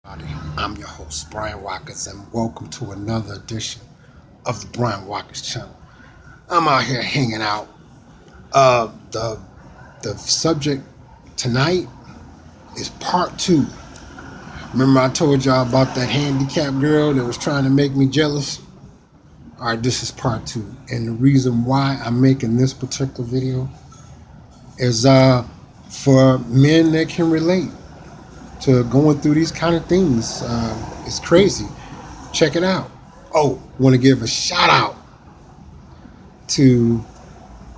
I'm your host, Brian Watkins, and welcome to another edition of the Brian Watkins channel. I'm out here hanging out. The subject tonight is part two. Remember I told y'all about that handicap girl that was trying to make me jealous? All right, this is part two, and the reason why I'm making this particular video is for men that can relate to going through these kind of things. It's crazy. Check it out. Oh, want to give a shout out to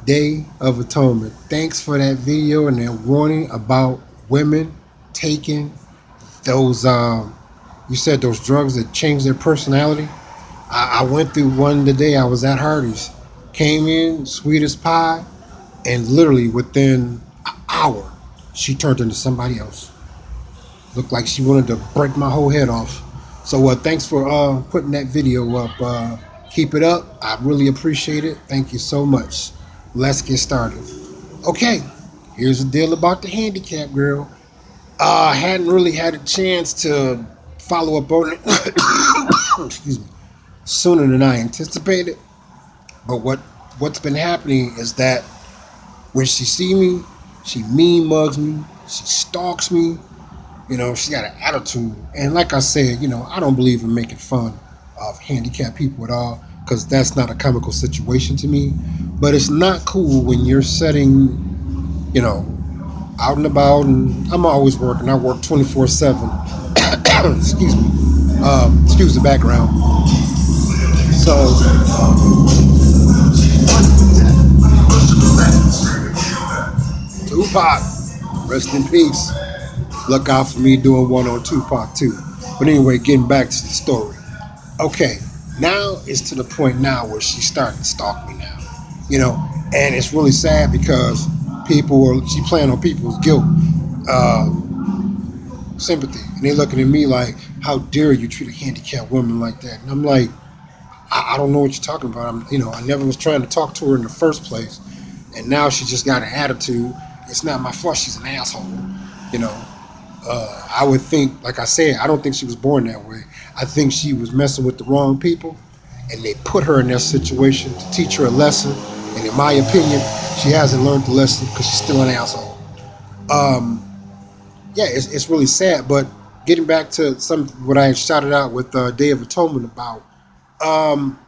Day of Atonement. Thanks for that video and that warning about women taking those, you said those drugs that change their personality. I went through one today. I was at Hardee's. Came in, sweet as pie, and literally within an hour, she turned into somebody else. Looked like she wanted to break my whole head off. So thanks for putting that video up. Keep it up. I really appreciate it. Thank you so much. Let's get started. Okay, here's the deal about the handicap girl. I hadn't really had a chance to follow up on it. Excuse me. Sooner than I anticipated. But what's been happening is that when she see me, she mean mugs me, she stalks me. She got an attitude. And like I said, I don't believe in making fun of handicapped people at all because that's not a comical situation to me. But it's not cool when you're setting, out and about. And I'm always working. I work 24/7. Excuse me. Excuse the background. So, Tupac, rest in peace. Look out for me doing one on Tupac too. But anyway, getting back to the story. Okay, now it's to the point now where she's starting to stalk me now. And it's really sad because she playing on people's guilt, uh, sympathy, and they looking at me like, how dare you treat a handicapped woman like that? And I'm like, I don't know what you're talking about. I never was trying to talk to her in the first place, and now she just got an attitude. It's not my fault. She's an asshole. You know, I would think, like I said, I don't think she was born that way. I think she was messing with the wrong people, and they put her in that situation to teach her a lesson. And in my opinion, she hasn't learned the lesson because she's still an asshole. Um, yeah, it's really sad. But getting back to what I had shouted out with Day of Atonement about, um,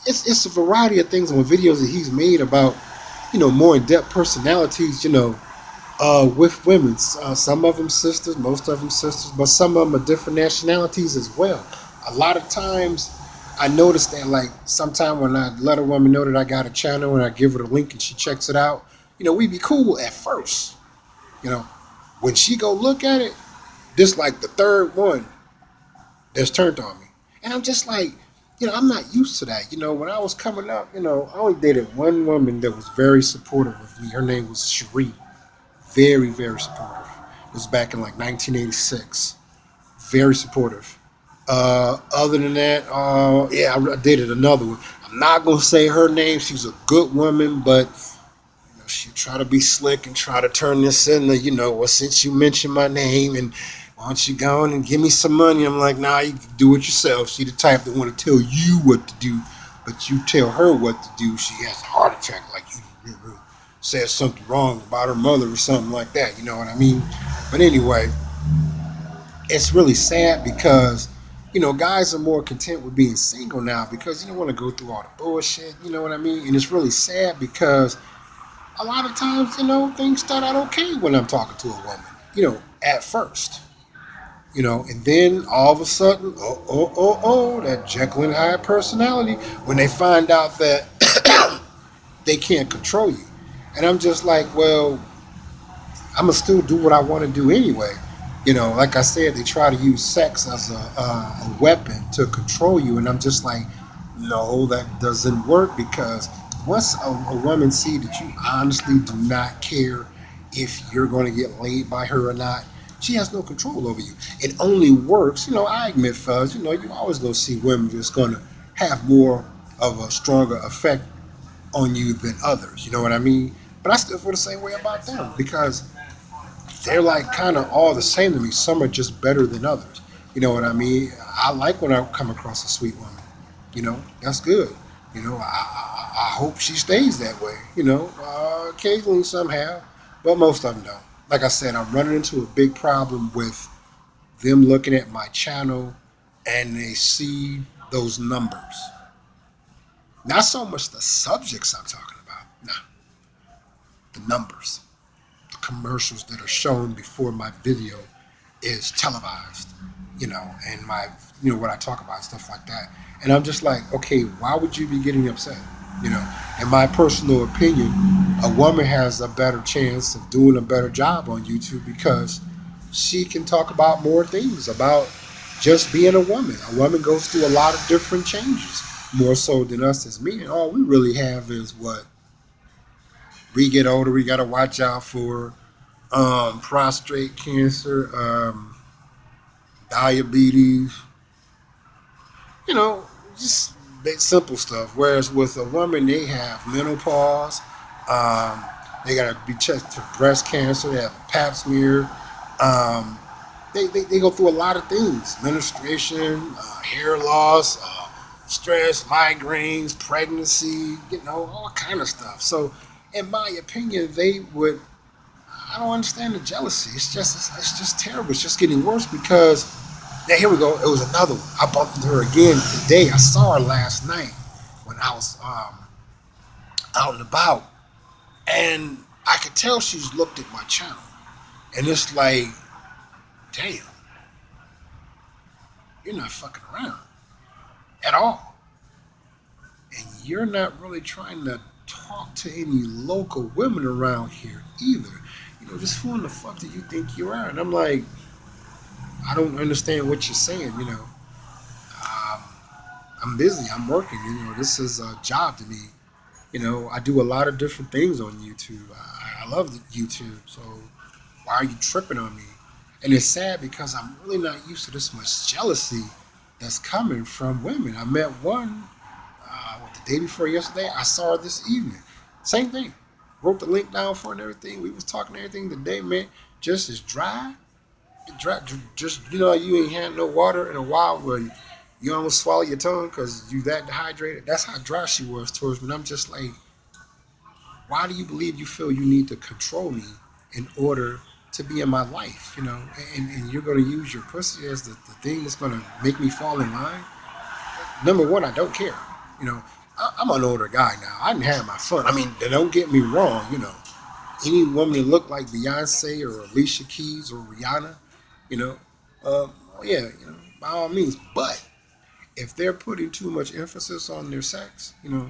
it's a variety of things on videos that he's made about, more in-depth personalities, with women. Some of them sisters, most of them sisters, but some of them are different nationalities as well. A lot of times, I noticed that, like, sometime when I let a woman know that I got a channel and I give her the link and she checks it out, we be cool at first. You know, when she go look at it, this like the third one that's turned on me, and I'm just like, I'm not used to that. When I was coming up, I only dated one woman that was very supportive of me. Her name was Cherie. Very, very supportive. It was back in like 1986. Very supportive. Other than that, yeah, I dated another one. I'm not gonna say her name. She's a good woman, but she try to be slick and try to turn this into, well, since you mentioned my name, and why don't you go on and give me some money? I'm like, nah, you can do it yourself. She the type that want to tell you what to do, but you tell her what to do, she has a heart attack like you said something wrong about her mother or something like that. You know what I mean? But anyway, it's really sad because, guys are more content with being single now because you don't want to go through all the bullshit. You know what I mean? And it's really sad because a lot of times, things start out okay when I'm talking to a woman, at first. And then all of a sudden, that Jekyll and Hyde personality, when they find out that they can't control you. And I'm just like, well, I'm going to still do what I want to do anyway. Like I said, they try to use sex as a weapon to control you. And I'm just like, no, that doesn't work because once a woman sees that you honestly do not care if you're going to get laid by her or not, she has no control over you. It only works, I admit, fellas, you always going to see women just going to have more of a stronger effect on you than others. You know what I mean? But I still feel the same way about them because they're like kind of all the same to me. Some are just better than others. You know what I mean? I like when I come across a sweet woman. You know, that's good. You know, I hope she stays that way. You know, occasionally some have, but most of them don't. Like I said, I'm running into a big problem with them looking at my channel and they see those numbers. Not so much the subjects I'm talking about. Nah, the numbers, the commercials that are shown before my video is televised, you know, and my, you know, what I talk about, stuff like that. And I'm just like, okay, why would you be getting upset? You know, in my personal opinion, a woman has a better chance of doing a better job on YouTube because she can talk about more things about just being a woman. A woman goes through a lot of different changes, more so than us as men. All we really have is what we get older, we got to watch out for prostate cancer, diabetes, you know, just simple stuff. Whereas with a woman, they have menopause, um, they got to be checked for breast cancer, they have a pap smear. Um, they go through a lot of things: menstruation, hair loss, stress, migraines, pregnancy, you know, all kind of stuff. So, in my opinion, they would. I don't understand the jealousy. It's just terrible. It's just getting worse because yeah, here we go. It was another one. I bumped into her again today. I saw her last night when I was out and about, and I could tell she's looked at my channel, and it's like, damn, you're not fucking around at all, and you're not really trying to talk to any local women around here either. You know, just who in the fuck do you think you are? And I'm like, I don't understand what you're saying. You know, um, I'm busy. I'm working. You know, this is a job to me. You know, I do a lot of different things on YouTube. I love YouTube. So why are you tripping on me? And it's sad because I'm really not used to this much jealousy that's coming from women. I met one the day before yesterday. I saw her this evening. Same thing. Wrote the link down for her and everything. We was talking everything today, man. Just as dry. Dry just, you know, you ain't had no water in a while where you almost swallow your tongue because you that dehydrated. That's how dry she was towards me. And I'm just like, why do you believe you feel you need to control me in order to be in my life? You know, and you're going to use your pussy as the thing that's going to make me fall in line. Number one, I don't care. You know, I'm an older guy now. I didn't have my fun. I mean, don't get me wrong. You know, any woman that looked like Beyonce or Alicia Keys or Rihanna, you know, oh yeah, you know, by all means. But if they're putting too much emphasis on their sex, you know,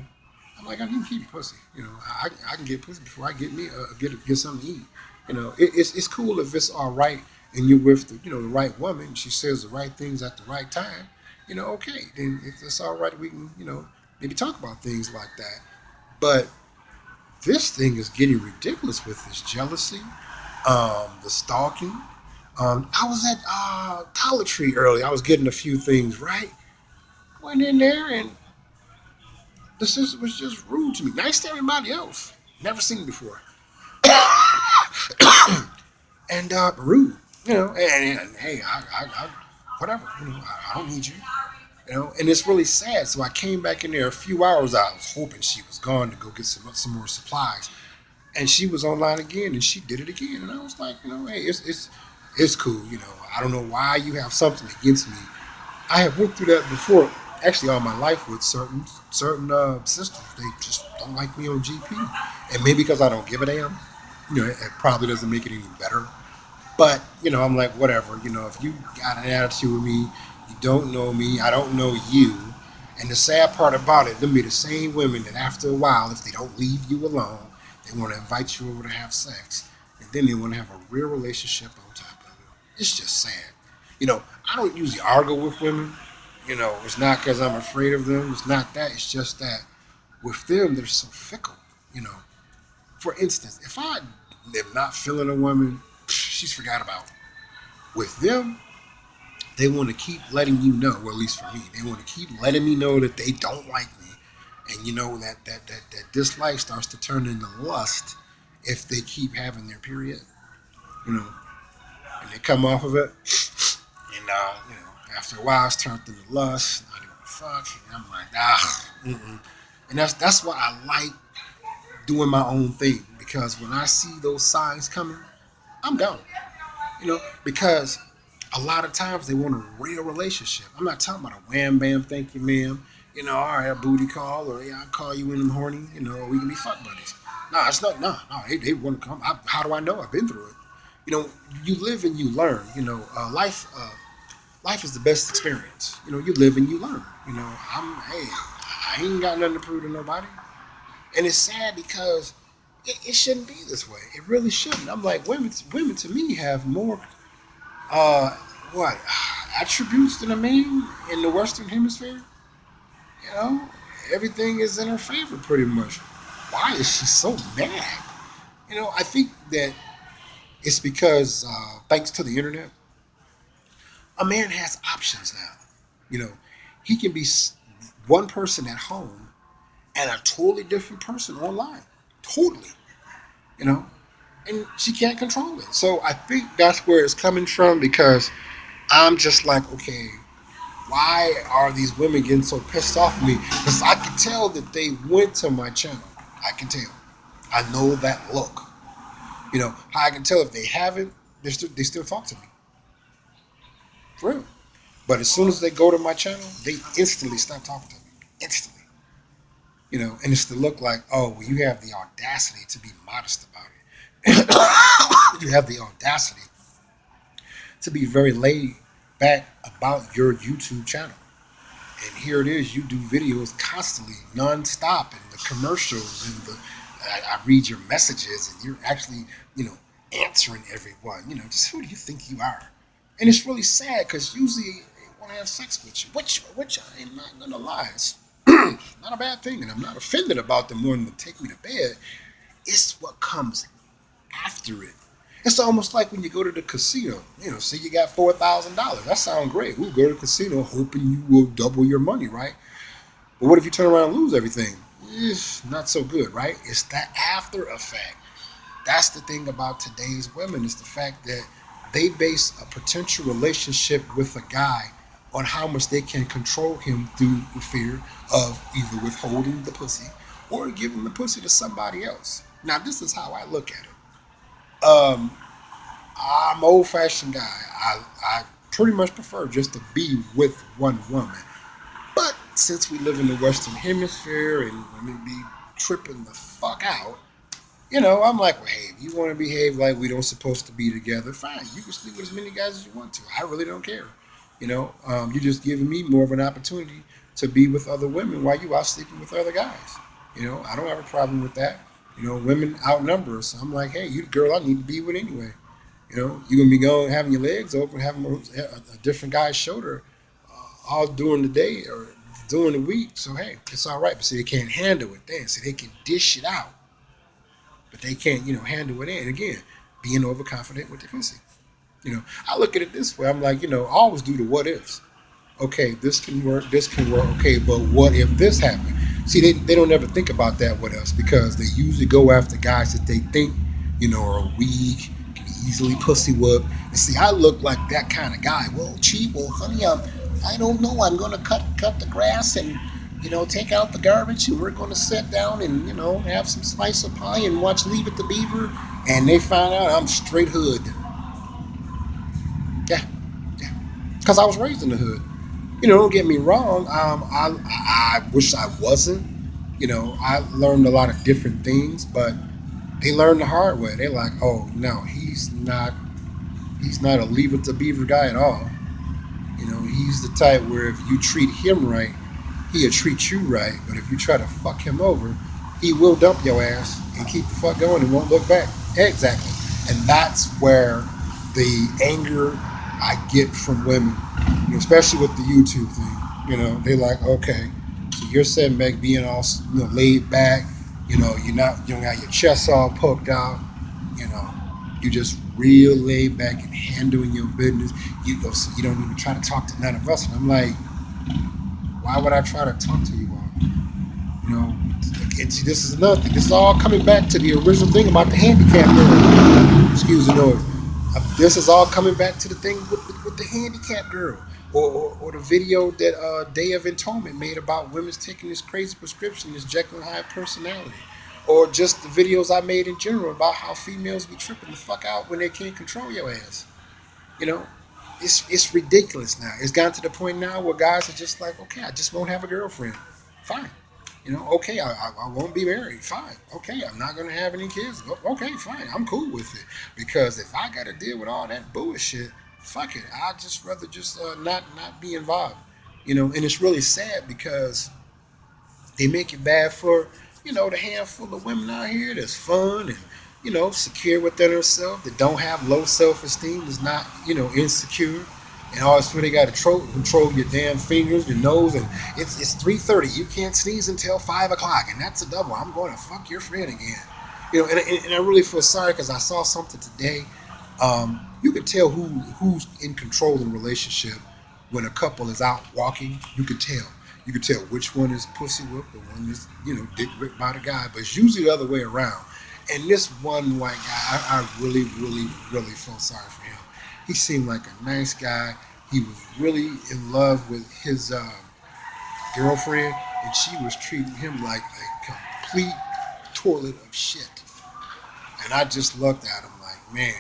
I'm like, I can keep pussy. You know, I can get pussy before I get me get something to eat. You know, it's cool if it's all right and you're with the, you know, the right woman. She says the right things at the right time. You know, okay, then if it's all right, we can, you know, maybe talk about things like that. But this thing is getting ridiculous with this jealousy, the stalking. I was at Dollar Tree early. I was getting a few things right. Went in there and the sister was just rude to me. Nice to everybody else. Never seen before. And rude, you know. And hey, I whatever, you know. I don't need you, you know. And it's really sad. So I came back in there a few hours. I was hoping she was gone to go get some more supplies, and she was online again, and she did it again. And I was like, you know, hey, it's cool, you know. I don't know why you have something against me. I have went through that before, actually all my life with certain sisters. They just don't like me on GP, and maybe because I don't give a damn. You know, it probably doesn't make it any better. But you know, I'm like, whatever. You know, if you got an attitude with me, you don't know me, I don't know you. And the sad part about it, them be the same women that after a while, if they don't leave you alone, they want to invite you over to have sex, and then they want to have a real relationship on top of it. It's just sad. You know, I don't usually argue with women. You know, it's not because I'm afraid of them. It's not that. It's just that with them, they're so fickle. You know, for instance, if I am not feeling a woman, she's forgot about it. With them, they want to keep letting you know, or at least for me, they want to keep letting me know that they don't like me. And you know that dislike starts to turn into lust if they keep having their period. You know. and they come off of it, and after a while, it's turned into lust. I don't give a fuck, and I'm like, mm-mm. And that's why I like doing my own thing, because when I see those signs coming, I'm gone. Because a lot of times they want a real relationship. I'm not talking about a wham bam, thank you, ma'am. All right, a booty call, or yeah, I'll call you when I'm horny. We can be fuck buddies. No, it's not. No, no, they want to come. How do I know? I've been through it. You live and you learn. Life is the best experience. You live and you learn. I ain't got nothing to prove to nobody, and it's sad because it shouldn't be this way. It really shouldn't. I'm like, women to me have more uh, what attributes than a man in the Western Hemisphere. You know, everything is in her favor pretty much. Why is she so mad? I think that it's because thanks to the internet, a man has options now. You know, he can be one person at home and a totally different person online. Totally. You know, and she can't control it. So I think that's where it's coming from, because I'm just like, okay, why are these women getting so pissed off at me? Because I can tell that they went to my channel. I can tell. I know that look. How I can tell if they haven't, they still talk to me. For real. But as soon as they go to my channel, they instantly stop talking to me. Instantly. And it's the look like, oh, well, you have the audacity to be modest about it. You have the audacity to be very laid back about your YouTube channel. And here it is, you do videos constantly, non-stop, and the commercials, and I read your messages, and you're actually, answering everyone. Just who do you think you are? And it's really sad, because usually they want to have sex with you, which I'm not gonna lie, it's not a bad thing, and I'm not offended about them wanting to take me to bed. It's what comes after it. It's almost like when you go to the casino. Say you got $4,000. That sounds great. We'll go to the casino hoping you will double your money, right? But what if you turn around and lose everything? It's not so good, right? It's that after effect. That's the thing about today's women, is the fact that they base a potential relationship with a guy on how much they can control him through the fear of either withholding the pussy or giving the pussy to somebody else. Now, this is how I look at it. I'm an old fashioned guy. I pretty much prefer just to be with one woman. But since we live in the Western Hemisphere and women be tripping the fuck out, I'm like, well, hey, if you want to behave like we don't supposed to be together, fine. You can sleep with as many guys as you want to. I really don't care. You're just giving me more of an opportunity to be with other women while you out sleeping with other guys. I don't have a problem with that. Women outnumber us. So I'm like, hey, you the girl I need to be with anyway. You're gonna be going having your legs open, having a different guy's shoulder all during the day or during the week. So hey, it's all right. But see, they can't handle it then. See, they can dish it out, but they can't, handle it in. And again, being overconfident with the pussy. I look at it this way. I'm like, always do the what ifs. Okay, this can work, okay, but what if this happened? See, they don't ever think about that with us, because they usually go after guys that they think, are weak, can easily pussy whoop. And see, I look like that kind of guy. Well, gee, well, honey, I don't know. I'm going to cut the grass and, take out the garbage, and we're going to sit down and, have some slice of pie and watch Leave It to Beaver. And they find out I'm straight hood. Yeah, yeah. Because I was raised in the hood. Don't get me wrong. I wish I wasn't. I learned a lot of different things, but they learned the hard way. They're like, oh no, he's not. He's not a Leave It to Beaver guy at all. He's the type where if you treat him right, he'll treat you right. But if you try to fuck him over, he will dump your ass and keep the fuck going and won't look back. Exactly. And that's where the anger I get from women, especially with the YouTube thing. They're like, okay, so you're sitting back being all laid back. You don't got your chest all poked out. You know, you just real laid back and handling your business. So you don't even try to talk to none of us. And I'm like, why would I try to talk to you all? This is another thing. This is all coming back to the original thing about the handicap. Excuse the noise. This is all coming back to the thing with the handicap girl, or the video that Day of Atonement made about women's taking this crazy prescription, this Jekyll and Hyde personality, or just the videos I made in general about how females be tripping the fuck out when they can't control your ass. You know, it's ridiculous now. It's gotten to the point now where guys are just like, okay, I just won't have a girlfriend. Fine. Okay, I won't be married. Fine. Okay, I'm not gonna have any kids. Okay, fine. I'm cool with it because if I gotta deal with all that bullshit, fuck it. I'd just rather just not be involved. And it's really sad because they make it bad for the handful of women out here that's fun and secure within herself, that don't have low self-esteem, is not insecure, and always feel they got to control your damn fingers, your nose, and it's 3:30. You can't sneeze until 5 o'clock, and that's a double. I'm going to fuck your friend again. And I really feel sorry because I saw something today. You can tell who's in control in a relationship when a couple is out walking. You can tell. You can tell which one is pussy whipped, the one is dick whipped by the guy. But it's usually the other way around. And this one white guy, I really, really, really felt sorry for him. He seemed like a nice guy. He was really in love with his girlfriend, and she was treating him like a complete toilet of shit. And I just looked at him like, man,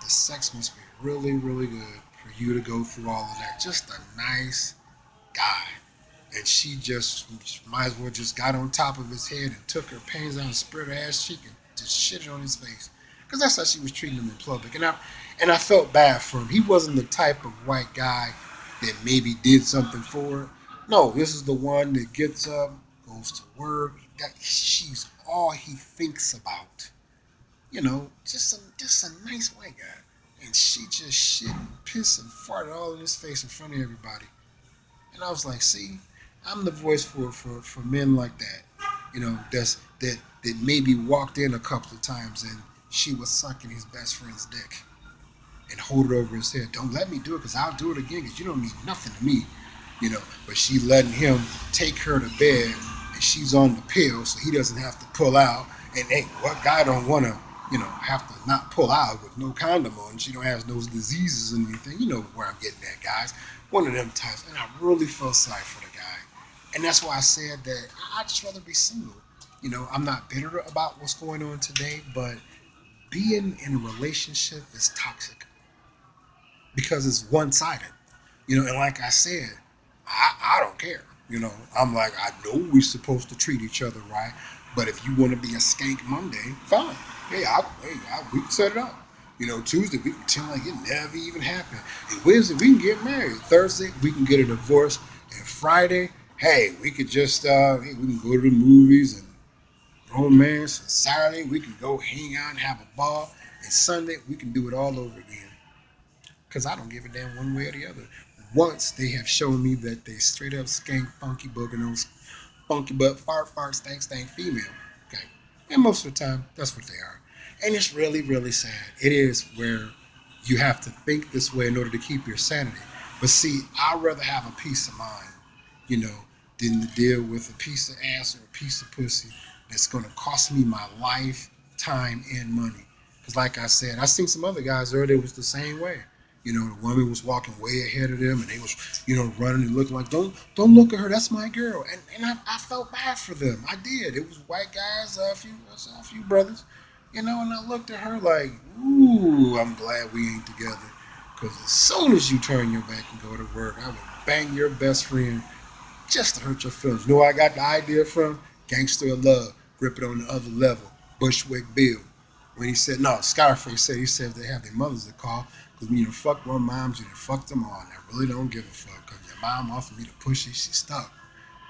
the sex must be really, really good for you to go through all of that. Just a nice guy. And she just might as well just got on top of his head and took her panties out and spread her ass cheek and just shit it on his face. Because that's how she was treating him in public. And I felt bad for him. He wasn't the type of white guy that maybe did something for her. No, this is the one that gets up, goes to work. She's all he thinks about. Just a nice white guy. And she just shit and piss and farted all in his face in front of everybody. And I was like, see, I'm the voice for men like that. That maybe walked in a couple of times and she was sucking his best friend's dick and hold it over his head. Don't let me do it because I'll do it again because you don't mean nothing to me. But she letting him take her to bed and she's on the pill so he doesn't have to pull out. And hey, what guy don't want to, have to not pull out with no condom on? She don't have those diseases and anything. You know where I'm getting at, guys. One of them types. And I really felt sorry for the guy. And that's why I said that I'd just rather be single. I'm not bitter about what's going on today, but being in a relationship is toxic because it's one-sided. And like I said, I don't care. I'm like, I know we're supposed to treat each other right, but if you want to be a skank Monday, fine. We can set it up. Tuesday we can pretend like it never even happened. And Wednesday we can get married. Thursday we can get a divorce. And Friday, hey, we could just we can go to the movies and romance. And Saturday we can go hang out and have a ball. And Sunday we can do it all over again. Because I don't give a damn one way or the other. Once they have shown me that they straight up skank, funky booger nose, funky butt, fart, stank female. Okay. And most of the time, that's what they are. And it's really, really sad. It is where you have to think this way in order to keep your sanity. But see, I'd rather have a peace of mind, than to deal with a piece of ass or a piece of pussy that's going to cost me my life, time, and money. Because like I said, I seen some other guys earlier that was the same way. The woman was walking way ahead of them, and they was, running and looking like, don't look at her, that's my girl. And I felt bad for them. I did. It was white guys, a few brothers, and I looked at her like, ooh, I'm glad we ain't together. Because as soon as you turn your back and go to work, I would bang your best friend just to hurt your feelings. Where I got the idea from? Gangster of Love, Grip It on the Other Level, Bushwick Bill. When he said, no, Scarface said, they have their mothers to call. Because when you fuck one moms, you done fuck them all. And I really don't give a fuck. Because your mom offered me to push it, she stuck.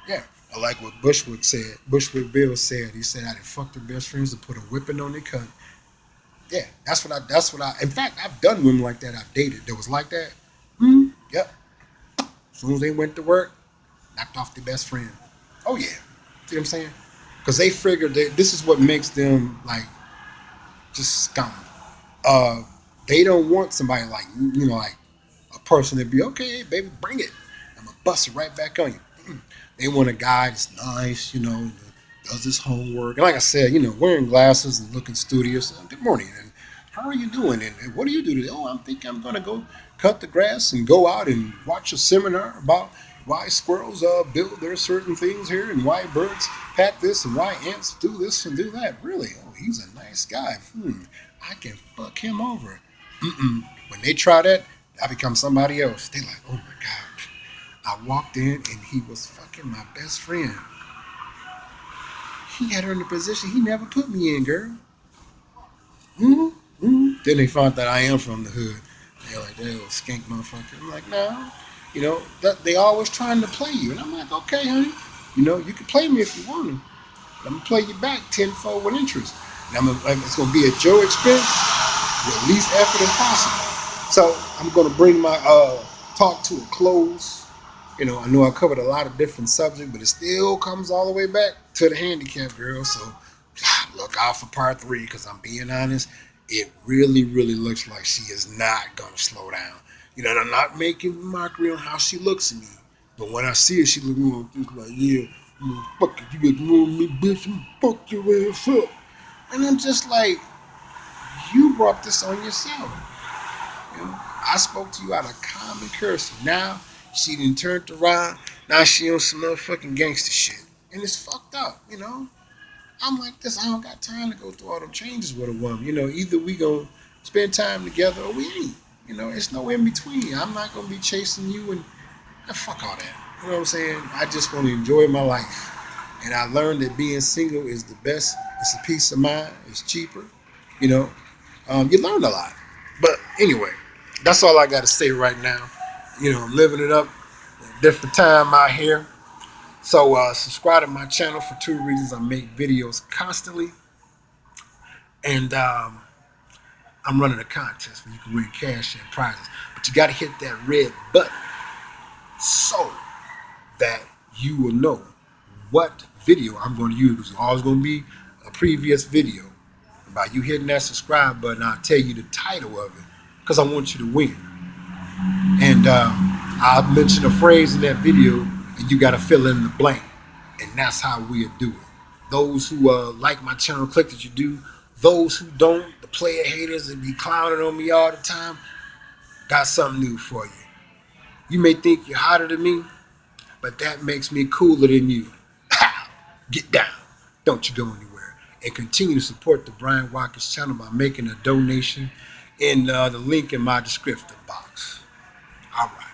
Yeah. I like what Bushwick said. Bushwick Bill said. He said I done fucked their best friends to put a whipping on their cunt. Yeah, that's what I, in fact, I've done women like that I've dated that was like that. Yep. As soon as they went to work, knocked off their best friend. Oh, yeah. See what I'm saying? Because they figured that this is what makes them, like, just scum. They don't want somebody like, like a person that be, okay, baby, bring it. I'm going to bust it right back on you. They want a guy that's nice, does his homework. And like I said, wearing glasses and looking studious. Good morning. And how are you doing? And what do you do today? Oh, I'm thinking I'm going to go cut the grass and go out and watch a seminar about why squirrels build their certain things here and why birds pack this and why ants do this and do that. Really? Oh, he's a nice guy. I can fuck him over. Mm-mm. When they try that, I become somebody else. They like, oh my God. I walked in and he was fucking my best friend. He had her in a position he never put me in, girl. Mm-hmm. Mm-hmm. Then they found that I am from the hood. They're like, that little skank motherfucker. I'm like, no. You know, that they always trying to play you. And I'm like, okay, honey. You know, you can play me if you want to. But I'm going to play you back tenfold with interest. And it's going to be at your expense with least effort as possible. So I'm going to bring my talk to a close. You know, I know I covered a lot of different subjects, but it still comes all the way back to the handicap girl. So look out for part 3 because I'm being honest. It really, really looks like she is not going to slow down. You know, and I'm not making mockery on how she looks at me. But when I see her, she look just like, yeah, fuck it, you get more me, bitch, and fuck your ass up. And I'm just like, you brought this on yourself. You know, I spoke to you out of common courtesy. Now she done turned around. Now she on some motherfucking gangster shit, and it's fucked up. You know, I'm like this. I don't got time to go through all them changes with a woman. You know, either we gonna spend time together or we ain't. You know, it's no in between. I'm not gonna be chasing you and fuck all that. You know what I'm saying? I just want to enjoy my life. And I learned that being single is the best. It's a peace of mind. It's cheaper. You know, you learn a lot. But anyway, that's all I got to say right now. You know, I'm living it up. Different time out here. So subscribe to my channel for 2 reasons. I make videos constantly. And I'm running a contest where you can win cash and prizes. But you got to hit that red button so that you will know what video I'm going to use. It's always going to be a previous video. By you hitting that subscribe button, I'll tell you the title of it because I want you to win. And I'll mention a phrase in that video, and you got to fill in the blank. And that's how we'll do it. Those who like my channel, click that you do. Those who don't, the player haters that be clowning on me all the time, got something new for you. You may think you're hotter than me, but that makes me cooler than you. Get down. Don't you go anywhere. And continue to support the Brian Watkins channel by making a donation in the link in my description box. All right.